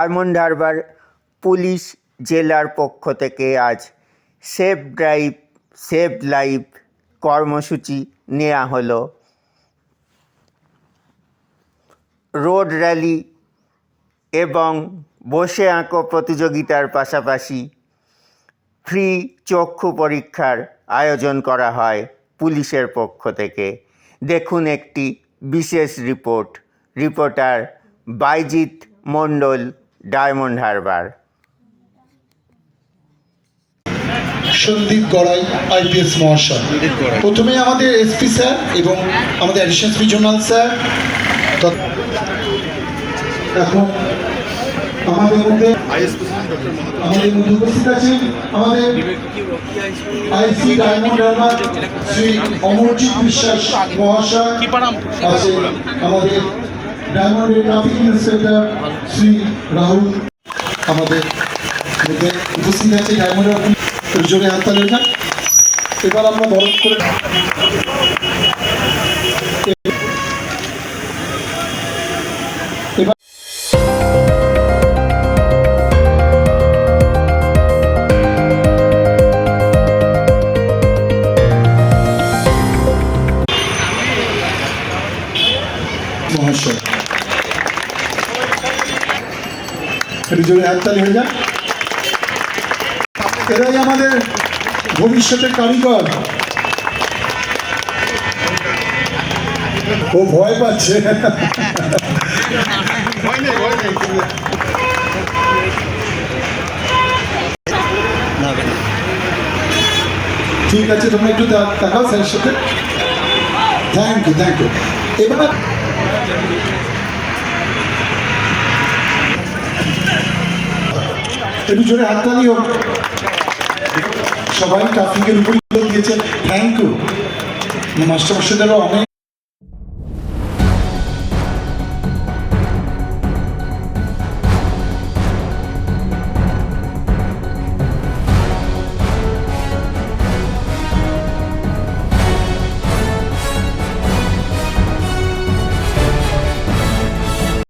Diamond Harbour police জেলার পক্ষ থেকে আজ সেফ ড্রাইভ সেভ লাইফ কর্মসূচি নেওয়া হলো। রোড র্যালি এবং বসে আঁকো প্রতিযোগিতার পাশাপাশি ফ্রি চক্ষু পরীক্ষার আয়োজন করা হয় পুলিশের পক্ষ থেকে। দেখুন একটি বিশেষ রিপোর্টার বাইজিৎ মণ্ডল, ডায়মন্ড হারবার। সন্দীপ গড়াই আইপিএস মহাশয়, প্রথমে আমাদের এসপি স্যার এবং আমাদের অ্যাডিশনাল রিজিওনাল স্যার। এখন আমাদের মধ্যে উপস্থিত আছেন আমাদের আইসি ডায়মন্ড হারবার শ্রী অমরজিৎ বিশ্বাস মহাশয়, আছে আমাদের ডায়মন্ডের ট্রাফিক ইন্সপেক্টর শ্রী রাহুল আমাদের মধ্যে উপস্থিত আছে। ডায়মন্ডের জোরে হাততালি না। এবার আমরা বরফ করে মহাশয় জোরে হাততালি হয়ে যাক। এরাই আমাদের ভবিষ্যতের কারিগর। ও ভয় পাচ্ছে। ঠিক আছে, তোমরা একটু দেখাও স্যারের সাথে। Thank you. এবার একটু জোরে হাততালি হোক। সবাই ট্রাফিকের উপর দিয়েছে। থ্যাংক ইউ মাস্টারমশাইদেরও অনেক